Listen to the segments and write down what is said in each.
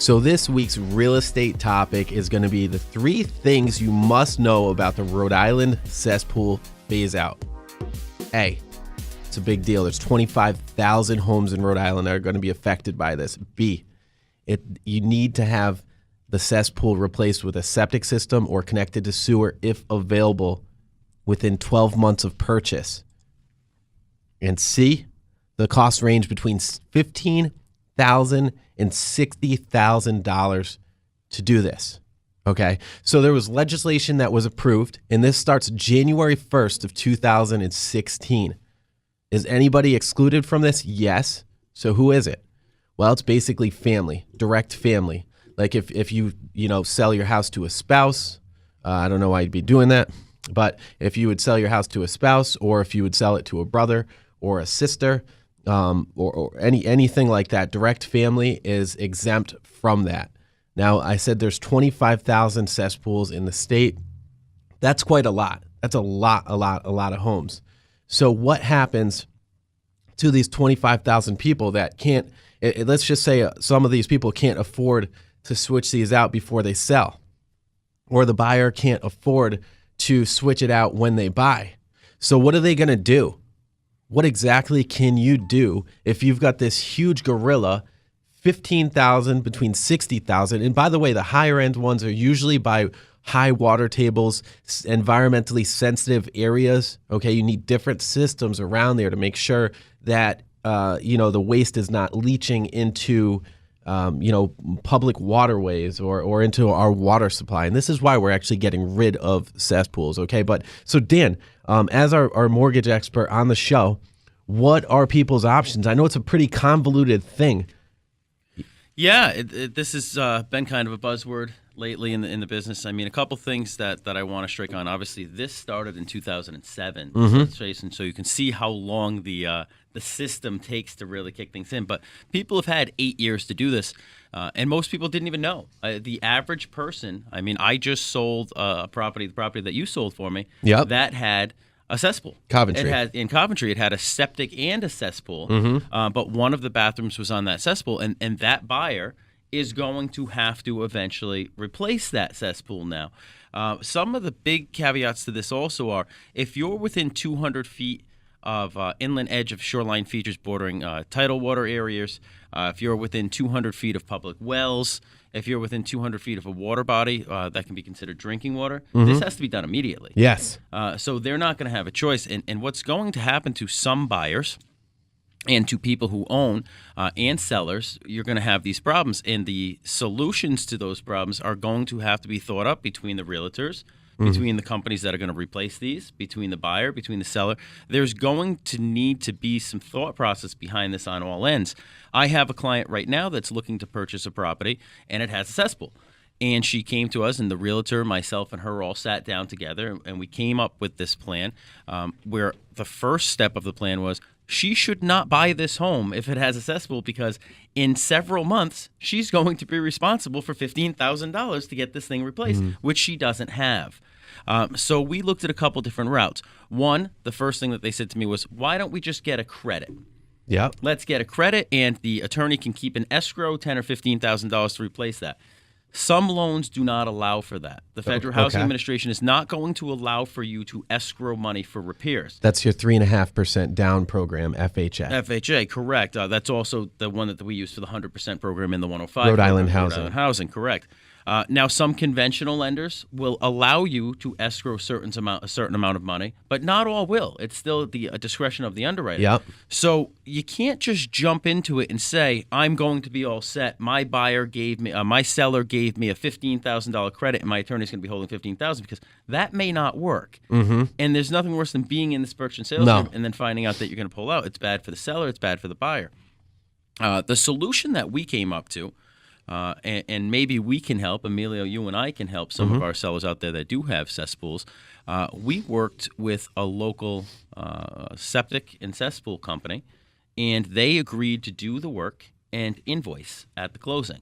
So this week's real estate topic is going to be the 3 things you must know about the Rhode Island cesspool phase out. A, it's a big deal. There's 25,000 homes in Rhode Island that are going to be affected by this. B, you need to have the cesspool replaced with a septic system or connected to sewer if available within 12 months of purchase. And C, the costs range between $15,000 and $60,000 to do this. Okay, so there was legislation that was approved, and this starts January 1st of 2016. Is anybody excluded from this? Yes. So who is it? Well, it's basically family, direct family. Like if you sell your house to a spouse, I don't know why you'd be doing that, but if you would sell your house to a spouse, or if you would sell it to a brother or a sister, or anything like that, direct family is exempt from that. Now, I said there's 25,000 cesspools in the state. That's quite a lot. That's a lot of homes. So what happens to these 25,000 people that can't, let's just say some of these people can't afford to switch these out before they sell, or the buyer can't afford to switch it out when they buy. So what are they going to do? What exactly can you do if you've got this huge gorilla, 15,000 between 60,000? And by the way, the higher end ones are usually by high water tables, environmentally sensitive areas. Okay, you need different systems around there to make sure that the waste is not leaching into public waterways or into our water supply. And this is why we're actually getting rid of cesspools. Okay, but so Dan, as our mortgage expert on the show, what are people's options? I know it's a pretty convoluted thing. Yeah, this has been kind of a buzzword lately in the business. I mean, a couple things that I want to strike on. Obviously, this started in 2007, and so you can see how long the system takes to really kick things in. But people have had 8 years to do this, and most people didn't even know. The average person, I mean, I just sold the property that you sold for me, that had a cesspool. In Coventry, it had a septic and a cesspool, but one of the bathrooms was on that cesspool, and that buyer is going to have to eventually replace that cesspool now. Some of the big caveats to this also are, if you're within 200 feet of inland edge of shoreline features bordering tidal water areas, if you're within 200 feet of public wells, if you're within 200 feet of a water body that can be considered drinking water, this has to be done immediately. Yes. So they're not going to have a choice. And what's going to happen to some buyers and to people who own and sellers, you're going to have these problems. And the solutions to those problems are going to have to be thought up between the realtors, between the companies that are going to replace these, between the buyer, between the seller. There's going to need to be some thought process behind this on all ends. I have a client right now that's looking to purchase a property, and it has a cesspool. And she came to us, and the realtor, myself, and her all sat down together, and we came up with this plan where the first step of the plan was she should not buy this home if it has a cesspool, because in several months, she's going to be responsible for $15,000 to get this thing replaced, which she doesn't have. So we looked at a couple different routes. One, the first thing that they said to me was, why don't we just get a credit? Yeah. Let's get a credit, and the attorney can keep an escrow, $10,000 or $15,000 to replace that. Some loans do not allow for that. The Federal Housing Administration is not going to allow for you to escrow money for repairs. That's your 3.5% down program, FHA. FHA, correct. That's also the one that we use for the 100% program in the 105. Rhode Island Housing. Rhode Island Housing, correct. Now, some conventional lenders will allow you to escrow a certain amount of money, but not all will. It's still the discretion of the underwriter. Yep. So you can't just jump into it and say, I'm going to be all set. My buyer gave me, my seller gave me a $15,000 credit, and my attorney's going to be holding $15,000, because that may not work. And there's nothing worse than being in this purchase and sales room and then finding out that you're going to pull out. It's bad for the seller. It's bad for the buyer. The solution that we came up to, and maybe we can help, Emilio, you and I can help some of our sellers out there that do have cesspools. We worked with a local septic and cesspool company, and they agreed to do the work and invoice at the closing.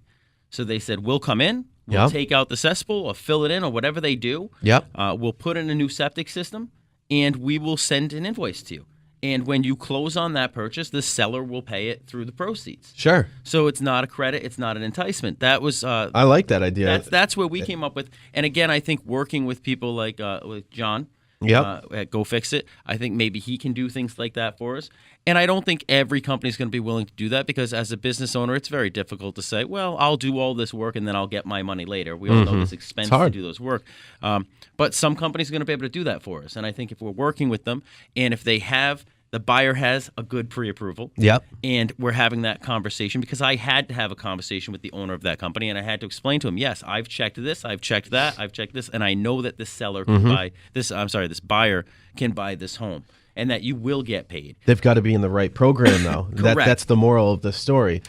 So they said, we'll come in, we'll take out the cesspool or fill it in or whatever they do. We'll put in a new septic system, and we will send an invoice to you. And when you close on that purchase, the seller will pay it through the proceeds. Sure. So it's not a credit. It's not an enticement. That was I like that idea. That's what we came up with. And again, I think working with people like with John at Go Fix It, I think maybe he can do things like that for us. And I don't think every company is going to be willing to do that because as a business owner, it's very difficult to say, well, I'll do all this work and then I'll get my money later. We all know it's expensive to do those work. But some companies are going to be able to do that for us. And I think if we're working with them and if the buyer has a good pre-approval. Yep. And we're having that conversation because I had to have a conversation with the owner of that company and I had to explain to him, yes, I've checked this, I've checked that, I've checked this, and I know that this seller can buy this, this buyer can buy this home and that you will get paid. They've got to be in the right program though. That's the moral of the story.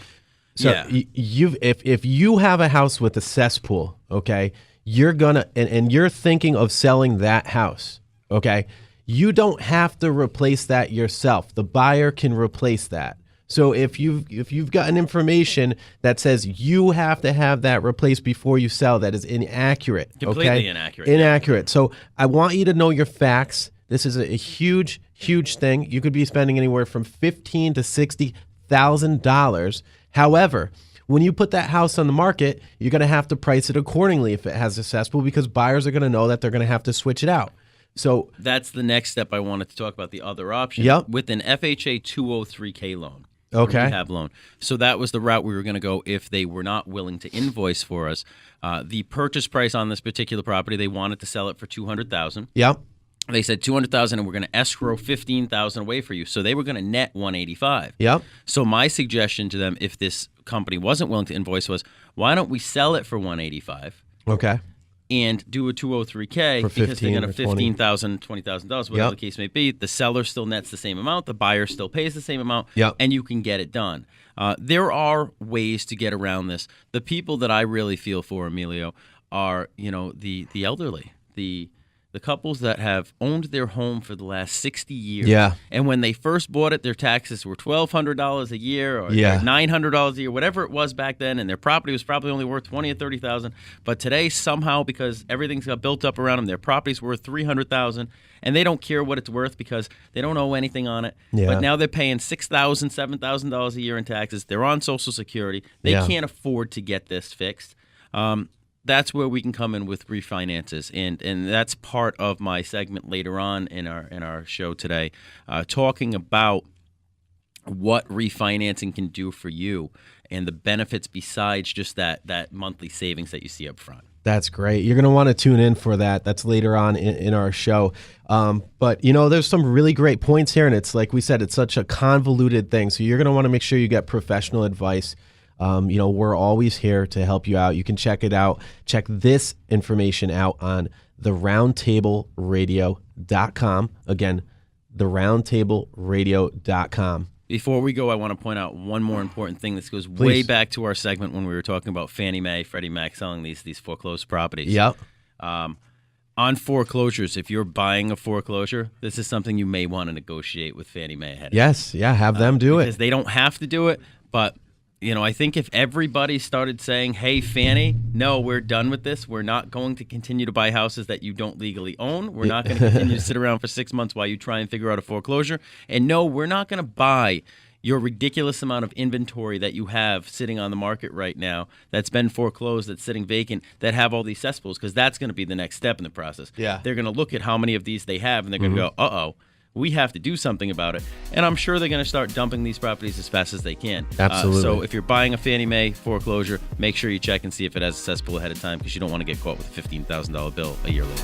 So if you have a house with a cesspool, okay, you're gonna and you're thinking of selling that house, okay? You don't have to replace that yourself. The buyer can replace that. So if you've gotten information that says you have to have that replaced before you sell, that is inaccurate. Completely inaccurate. Inaccurate. So I want you to know your facts. This is a huge, huge thing. You could be spending anywhere from $15,000 to $60,000. However, when you put that house on the market, you're going to have to price it accordingly if it has a cesspool because buyers are going to know that they're going to have to switch it out. So that's the next step I wanted to talk about, the other option. Yep. With an FHA 203K loan. Okay. Rehab loan. So that was the route we were going to go if they were not willing to invoice for us. The purchase price on this particular property, they wanted to sell it for $200,000. Yep. They said $200,000 and we're going to escrow $15,000 away for you. So they were going to net $185,000. Yep. So my suggestion to them, if this company wasn't willing to invoice, was why don't we sell it for $185,000? Okay. And do a 203K because they're going to $15,000, $20,000, whatever the case may be. The seller still nets the same amount. The buyer still pays the same amount, and you can get it done. There are ways to get around this. The people that I really feel for, Emilio, are the elderly, the couples that have owned their home for the last 60 years. Yeah. And when they first bought it, their taxes were $1,200 a year or $900 a year, whatever it was back then, and their property was probably only worth $20,000 or $30,000. But today, somehow, because everything's got built up around them, their property's worth $300,000, and they don't care what it's worth because they don't owe anything on it. Yeah. But now they're paying $6,000, $7,000 a year in taxes. They're on Social Security. They can't afford to get this fixed. That's where we can come in with refinances, and that's part of my segment later on in our show today, talking about what refinancing can do for you and the benefits besides just that monthly savings that you see up front. That's great. You're going to want to tune in for that. That's later on in our show. But, there's some really great points here, and it's like we said, it's such a convoluted thing, so you're going to want to make sure you get professional advice. We're always here to help you out. You can check it out. Check this information out on theroundtableradio.com. Again, theroundtableradio.com. Before we go, I want to point out one more important thing. This goes way back to our segment when we were talking about Fannie Mae, Freddie Mac selling these foreclosed properties. Yep. On foreclosures, if you're buying a foreclosure, this is something you may want to negotiate with Fannie Mae ahead of time. Yes, have them do it. Because they don't have to do it, but I think if everybody started saying, hey, Fannie, no, we're done with this. We're not going to continue to buy houses that you don't legally own. We're not going to continue to sit around for 6 months while you try and figure out a foreclosure. And no, we're not going to buy your ridiculous amount of inventory that you have sitting on the market right now that's been foreclosed, that's sitting vacant, that have all these cesspools, because that's going to be the next step in the process. Yeah. They're going to look at how many of these they have, and they're going to go, uh-oh. We have to do something about it. And I'm sure they're going to start dumping these properties as fast as they can. Absolutely. So if you're buying a Fannie Mae foreclosure, make sure you check and see if it has a cesspool ahead of time because you don't want to get caught with a $15,000 bill a year later.